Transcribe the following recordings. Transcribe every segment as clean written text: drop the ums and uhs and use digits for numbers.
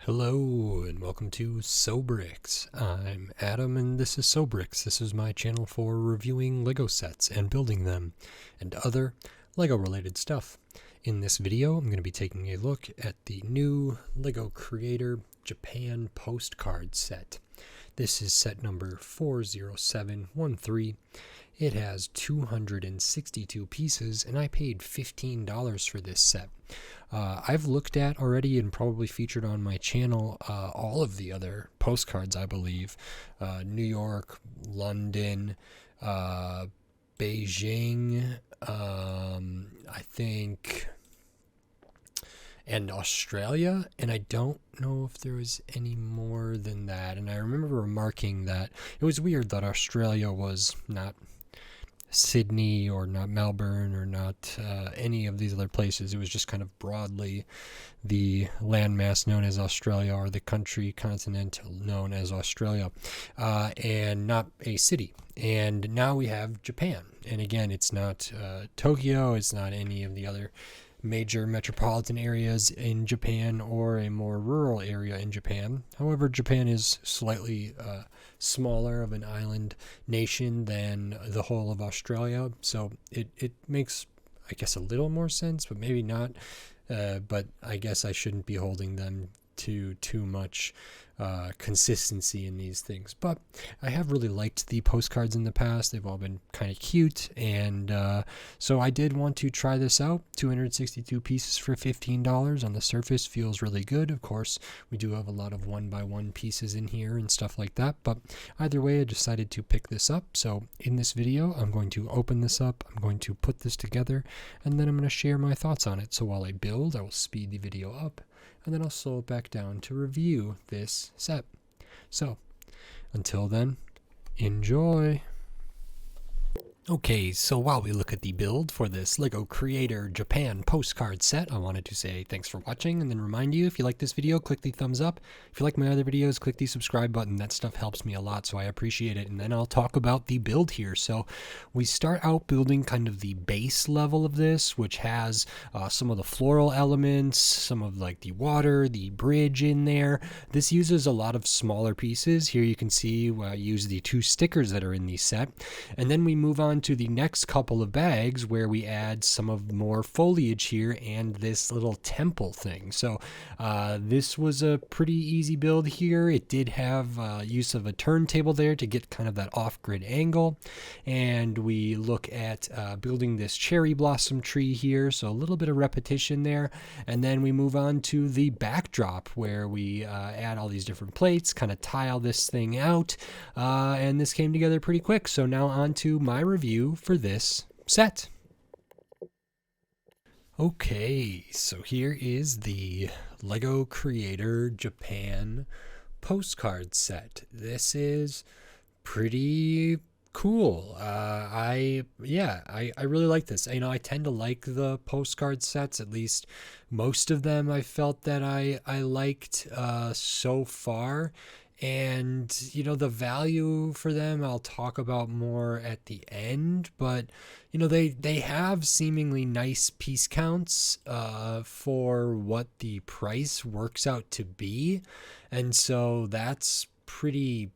Hello and welcome to Sobrix. I'm Adam and this is Sobrix. This is my channel for reviewing LEGO sets and building them and other LEGO related stuff. In this video I'm going to be taking a look at the new LEGO Creator Japan Postcard set. This is set number 40713. It has 262 pieces and I paid $15 for this set. I've looked at already and probably featured on my channel all of the other postcards, I believe. New York, London, Beijing, I think, and Australia, and I don't know if there was any more than that. And I remember remarking that it was weird that Australia was not Sydney or not Melbourne or not any of these other places. It was just kind of broadly the landmass known as Australia, or the country continent known as Australia, and not a city. And now we have Japan, and again, it's not Tokyo, it's not any of the other major metropolitan areas in Japan or a more rural area in Japan. However, Japan is slightly smaller of an island nation than the whole of Australia, so it makes, I guess, a little more sense, but maybe not. But I guess I shouldn't be holding them to too much consistency in these things. But I have really liked the postcards in the past. They've all been kind of cute, and so I did want to try this out. 262 pieces for $15 on the surface feels really good. Of course, we do have a lot of 1x1 pieces in here and stuff like that, but either way, I decided to pick this up. So in this video, I'm going to open this up, I'm going to put this together, and then I'm going to share my thoughts on it. So while I build, I will speed the video up, and then I'll slow it back down to review this set. So, until then, enjoy! Okay, so while we look at the build for this LEGO Creator Japan Postcard set, I wanted to say thanks for watching, and then remind you, if you like this video, click the thumbs up. If you like my other videos, click the subscribe button. That stuff helps me a lot, so I appreciate it. And then I'll talk about the build here. So we start out building kind of the base level of this, which has some of the floral elements, some of like the water, the bridge in there. This uses a lot of smaller pieces. Here you can see I use the 2 stickers that are in the set. And then we move on to the next couple of bags where we add some of more foliage here and this little temple thing. So this was a pretty easy build here. It did have use of a turntable there to get kind of that off-grid angle, and we look at building this cherry blossom tree here, so a little bit of repetition there. And then we move on to the backdrop where we add all these different plates, kind of tile this thing out, and this came together pretty quick. So now on to my review for this set. Okay, so here is the LEGO Creator Japan Postcard set. This is pretty cool. I really like this. You know, I tend to like the postcard sets, at least most of them I felt that I liked so far. And, you know, the value for them I'll talk about more at the end, but, you know, they have seemingly nice piece counts for what the price works out to be. And so that's pretty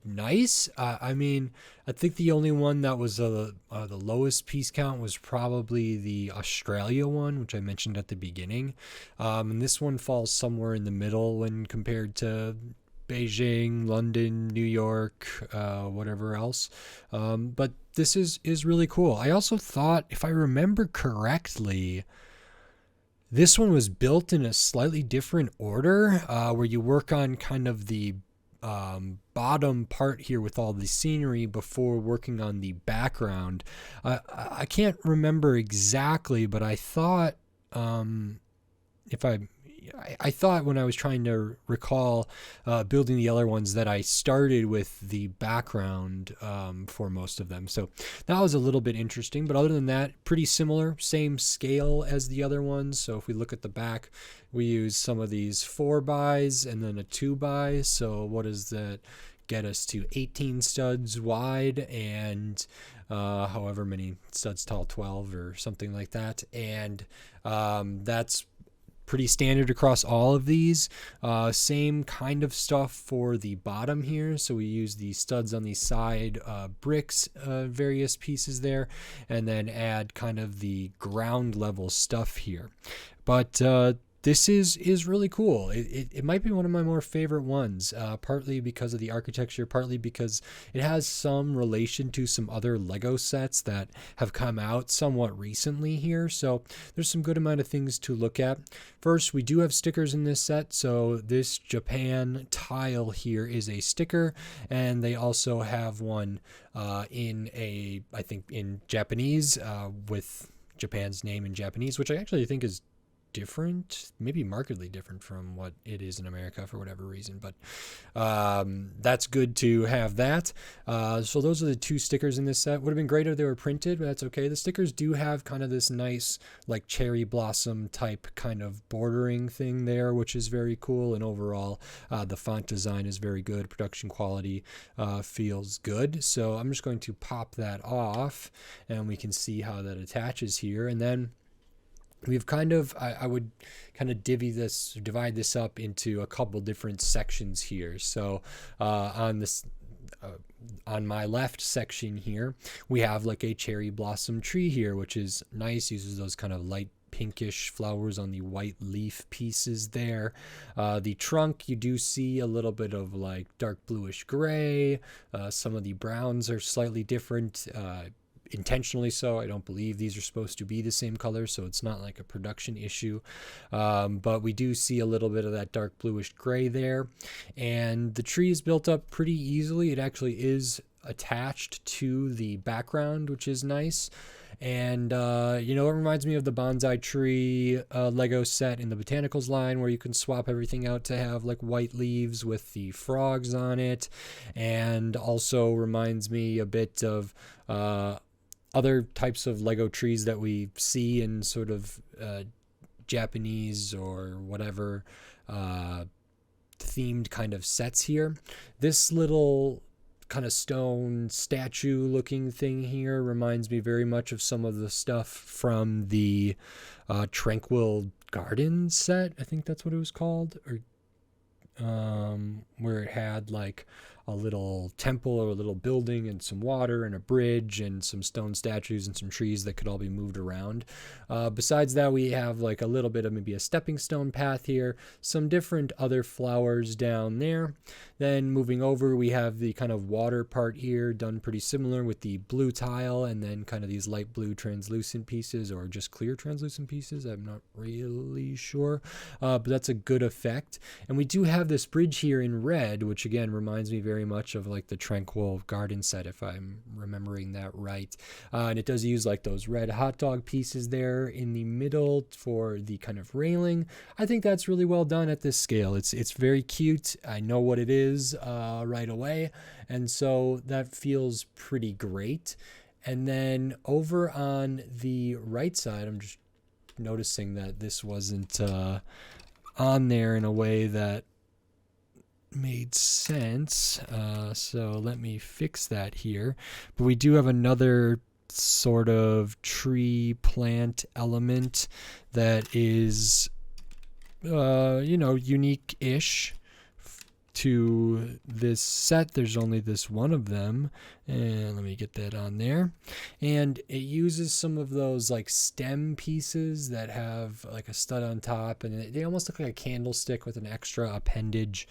nice. I mean, I think the only one that was the lowest piece count was probably the Australia one, which I mentioned at the beginning. And this one falls somewhere in the middle when compared to Beijing, London, New York, whatever else. But this is really cool. I also thought, if I remember correctly, this one was built in a slightly different order, where you work on kind of the bottom part here with all the scenery before working on the background. I can't remember exactly, but I thought I thought when I was trying to recall building the other ones that I started with the background for most of them. So that was a little bit interesting, but other than that, pretty similar, same scale as the other ones. So if we look at the back, we use some of these 4x and then a 2x. So what does that get us to? 18 studs wide and however many studs tall, 12 or something like that. And that's pretty standard across all of these. Same kind of stuff for the bottom here. So we use the studs on the side bricks, various pieces there, and then add kind of the ground level stuff here. But this is really cool. It might be one of my more favorite ones, partly because of the architecture, partly because it has some relation to some other Lego sets that have come out somewhat recently here. So there's some good amount of things to look at. First, we do have stickers in this set. So this Japan tile here is a sticker, and they also have one I think in Japanese, with Japan's name in Japanese, which I actually think is different, maybe markedly different from what it is in America for whatever reason, but that's good to have that. So those are the two stickers in this set. Would have been great if they were printed, but that's okay. The stickers do have kind of this nice like cherry blossom type kind of bordering thing there, which is very cool, and overall the font design is very good. Production quality feels good. So I'm just going to pop that off and we can see how that attaches here. And then we've kind of, I would kind of divide this up into a couple different sections here. So on my left section here, we have like a cherry blossom tree here, which is nice, uses those kind of light pinkish flowers on the white leaf pieces there. The trunk, you do see a little bit of like dark bluish gray. Some of the browns are slightly different, intentionally so. I don't believe these are supposed to be the same color, so it's not like a production issue, but we do see a little bit of that dark bluish gray there, and the tree is built up pretty easily. It actually is attached to the background, which is nice. And it reminds me of the bonsai tree Lego set in the Botanicals line, where you can swap everything out to have like white leaves with the frogs on it, and also reminds me a bit of other types of Lego trees that we see in sort of Japanese or whatever themed kind of sets here. This little kind of stone statue looking thing here reminds me very much of some of the stuff from the Tranquil Garden set. I think that's what it was called, or where it had like a little temple or a little building and some water and a bridge and some stone statues and some trees that could all be moved around. Besides that, we have like a little bit of maybe a stepping stone path here, some different other flowers down there. Then moving over, we have the kind of water part here done pretty similar with the blue tile, and then kind of these light blue translucent pieces, or just clear translucent pieces. I'm not really sure, but that's a good effect. And we do have this bridge here in red, which again reminds me very much of like the Tranquil Garden set, if I'm remembering that right. And it does use like those red hot dog pieces there in the middle for the kind of railing. I think that's really well done at this scale. It's very cute. I know what it is right away, and so that feels pretty great. And then over on the right side, I'm just noticing that this wasn't on there in a way that made sense, so let me fix that here. But we do have another sort of tree plant element that is unique-ish to this set. There's only this one of them, and let me get that on there. And it uses some of those like stem pieces that have like a stud on top, and they almost look like a candlestick with an extra appendage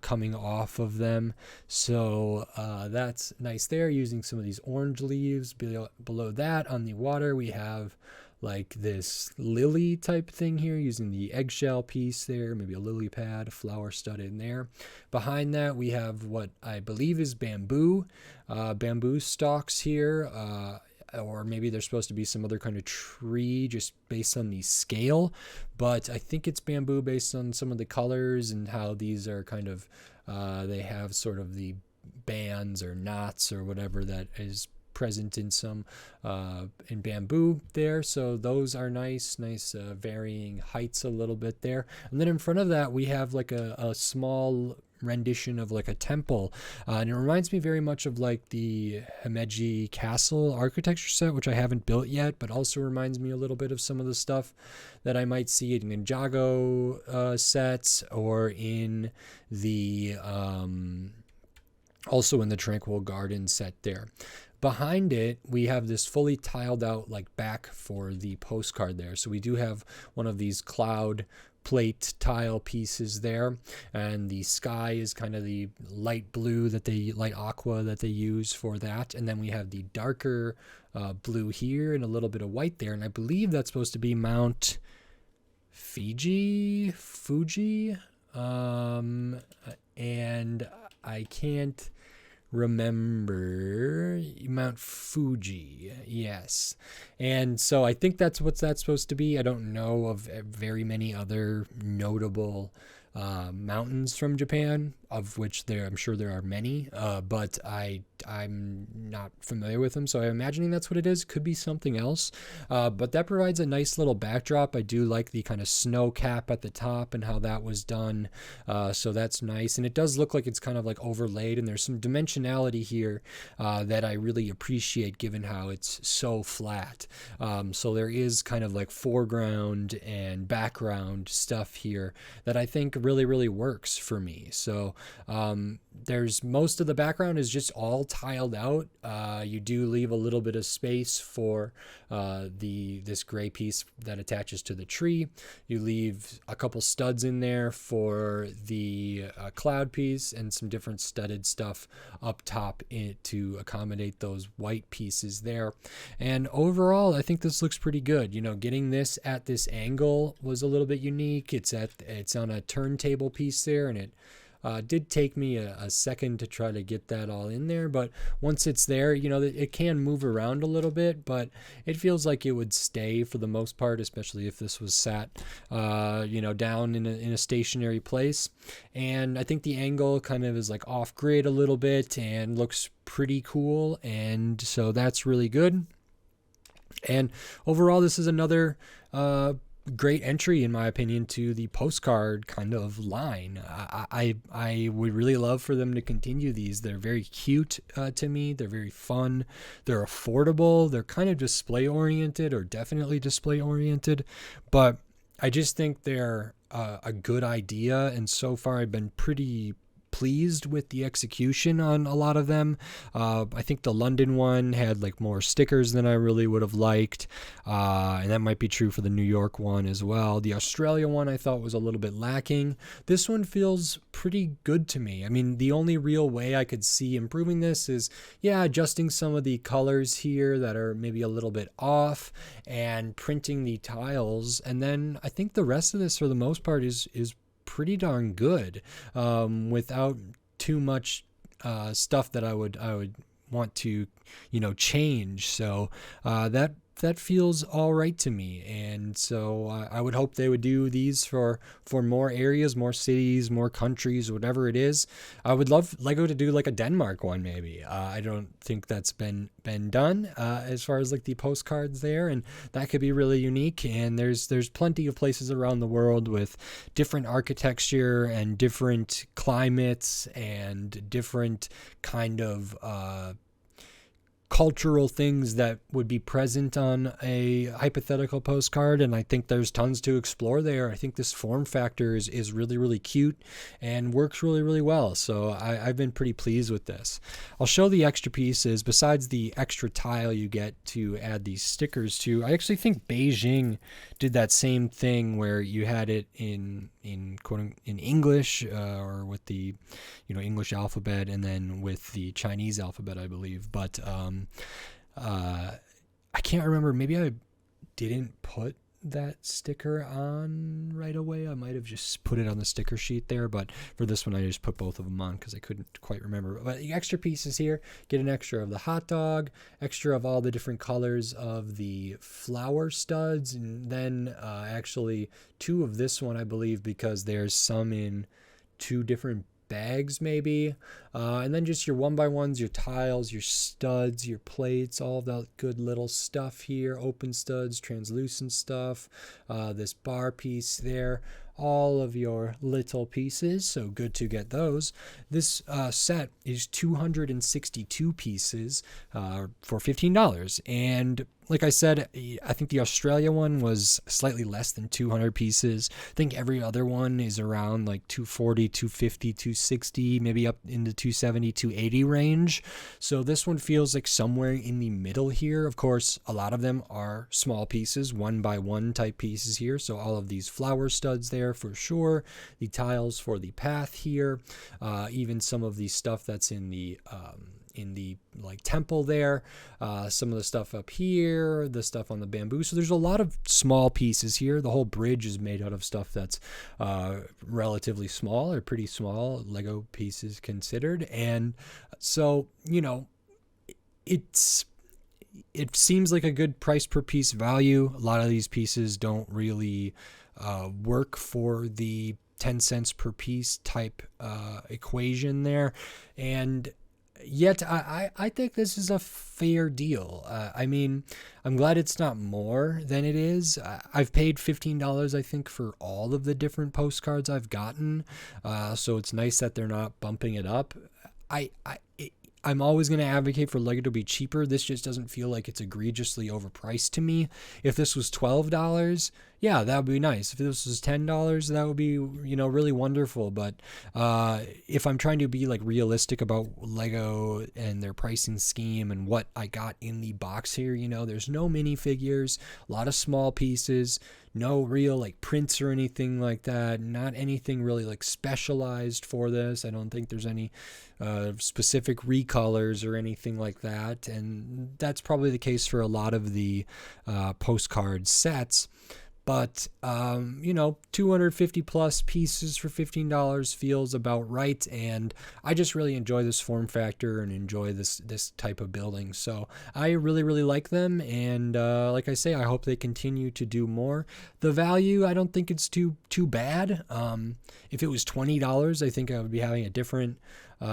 coming off of them. So that's nice there, using some of these orange leaves. Below that on the water, we have like this lily type thing here, using the eggshell piece there, maybe a lily pad, a flower stud in there. Behind that, we have what I believe is bamboo stalks here, or maybe there's supposed to be some other kind of tree just based on the scale, but I think it's bamboo based on some of the colors and how these are kind of, they have sort of the bands or knots or whatever that is present in some in bamboo there. So those are nice varying heights a little bit there. And then in front of that, we have like a small rendition of like a temple, and it reminds me very much of like the Himeji Castle architecture set, which I haven't built yet, but also reminds me a little bit of some of the stuff that I might see in Ninjago sets, or in the also in the Tranquil Garden set there. Behind it, we have this fully tiled out like back for the postcard there. So we do have one of these cloud plate tile pieces there, and the sky is kind of the light blue light aqua that they use for that, and then we have the darker blue here and a little bit of white there, and I believe that's supposed to be Mount Fuji, and I can't remember. Mount Fuji, yes. And so I think that's what that's supposed to be. I don't know of very many other notable mountains from Japan, of which I'm sure there are many, but I'm not familiar with them, so I'm imagining that's what it is. Could be something else, but that provides a nice little backdrop. I do like the kind of snow cap at the top and how that was done, so that's nice, and it does look like it's kind of like overlaid, and there's some dimensionality here that I really appreciate given how it's so flat. So there is kind of like foreground and background stuff here that I think really works for me. So there's most of the background is just all tiled out. You do leave a little bit of space for this gray piece that attaches to the tree. You leave a couple studs in there for the cloud piece, and some different studded stuff up top to accommodate those white pieces there. And overall, I think this looks pretty good. You know, getting this at this angle was a little bit unique. It's on a turntable piece there, and it did take me a second to try to get that all in there, but once it's there, you know, it can move around a little bit, but it feels like it would stay for the most part, especially if this was sat, you know, down in a stationary place. And I think the angle kind of is like off grid a little bit and looks pretty cool, and so that's really good. And overall, this is another great entry, in my opinion, to the postcard kind of line. I would really love for them to continue these. They're very cute to me. They're very fun. They're affordable. They're kind of display oriented, or definitely display oriented, but I just think they're a good idea. And so far, I've been pretty pleased with the execution on a lot of them. I think the London one had like more stickers than I really would have liked, and that might be true for the New York one as well. The Australia one I thought was a little bit lacking. This one feels pretty good to me. I mean, the only real way I could see improving this is, yeah, adjusting some of the colors here that are maybe a little bit off, and printing the tiles, and then I think the rest of this for the most part is pretty darn good, without too much stuff that I would want to, you know, change. So that feels all right to me, and so I would hope they would do these for more areas, more cities, more countries, whatever it is. I would love Lego to do like a Denmark one, maybe. I don't think that's been done as far as like the postcards there, and that could be really unique. And there's plenty of places around the world with different architecture and different climates and different kind of cultural things that would be present on a hypothetical postcard, and I think there's tons to explore there. I think this form factor is really cute and works really well, so I've been pretty pleased with this. I'll show the extra pieces. Besides the extra tile you get to add these stickers to, I actually think Beijing did that same thing where you had it in English, or with the, you know, English alphabet, and then with the Chinese alphabet, I believe. But I can't remember. Maybe I didn't put that sticker on right away. I might have just put it on the sticker sheet there, but for this one I just put both of them on because I couldn't quite remember. But the extra pieces here, get an extra of the hot dog, extra of all the different colors of the flower studs, and then actually two of this one, I believe, because there's some in two different bags maybe, and then just your 1x1s, your tiles, your studs, your plates, all that good little stuff here, open studs, translucent stuff, this bar piece there. all of your little pieces, so good to get those. This set is 262 pieces for $15, and like I said, I think the Australia one was slightly less than 200 pieces. I think every other one is around like 240, 250, 260, maybe up into 270, 280 range. So this one feels like somewhere in the middle here. Of course, a lot of them are small pieces, 1x1 type pieces here. So all of these flower studs there for sure. The tiles for the path here. Even some of the stuff that's in the like temple there, some of the stuff up here, the stuff on the bamboo. So there's a lot of small pieces here. The whole bridge is made out of stuff that's relatively small, or pretty small Lego pieces considered. And so, you know, it seems like a good price per piece value. A lot of these pieces don't really work for the 10 cents per piece type equation there. And yet I think this is a fair deal. I mean, I'm glad it's not more than it is. I've paid $15, I think, for all of the different postcards I've gotten. So it's nice that they're not bumping it up. I'm always going to advocate for Lego to be cheaper. This just doesn't feel like it's egregiously overpriced to me. If this was $12, yeah, that would be nice. If this was $10, that would be, you know, really wonderful. But if I'm trying to be like realistic about Lego and their pricing scheme and what I got in the box here, you know, there's no minifigures, a lot of small pieces, no real like prints or anything like that, not anything really like specialized for this. I don't think there's any specific recolors or anything like that, and that's probably the case for a lot of the postcard sets. But, you know, 250 plus pieces for $15 feels about right. And I just really enjoy this form factor and enjoy this type of building. So I really, really like them. And like I say, I hope they continue to do more. The value, I don't think it's too bad. If it was $20, I think I would be having a different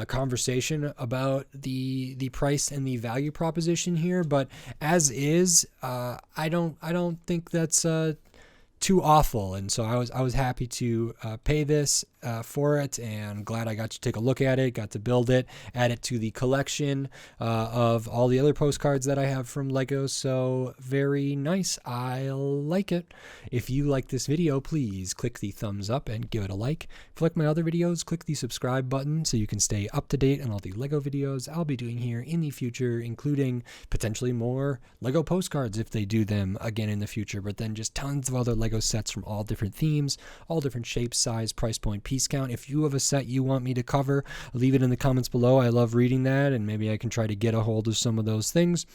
conversation about the price and the value proposition here. But as is, I don't think that's too awful, and so I was happy to pay this for it, and glad I got to take a look at it, got to build it, add it to the collection of all the other postcards that I have from Lego. So very nice. I like it. If you like this video, please click the thumbs up and give it a like. If you like my other videos, click the subscribe button so you can stay up to date on all the Lego videos I'll be doing here in the future, including potentially more Lego postcards if they do them again in the future, but then just tons of other Lego sets from all different themes, all different shapes, size, price point, piece count. If you have a set you want me to cover, leave it in the comments below. I love reading that, and maybe I can try to get a hold of some of those things.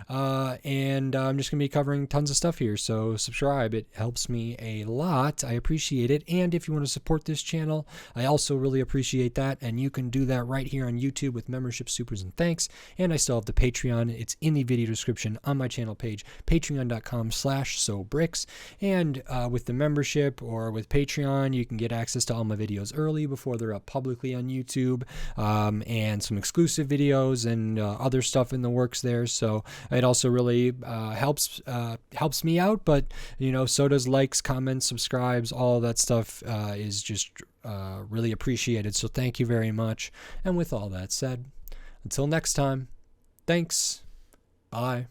And I'm just going to be covering tons of stuff here, so subscribe. It helps me a lot. I appreciate it. And if you want to support this channel, I also really appreciate that, and you can do that right here on YouTube with membership, supers, and thanks. And I still have the Patreon. It's in the video description on my channel page, patreon.com/sobricks. And with the membership or with Patreon, you can get access to all my videos early before they're up publicly on YouTube, and some exclusive videos and other stuff in the works there. So it also really helps me out, but you know, so does likes, comments, subscribes, all that stuff is just really appreciated. So thank you very much. And with all that said, until next time, thanks. Bye.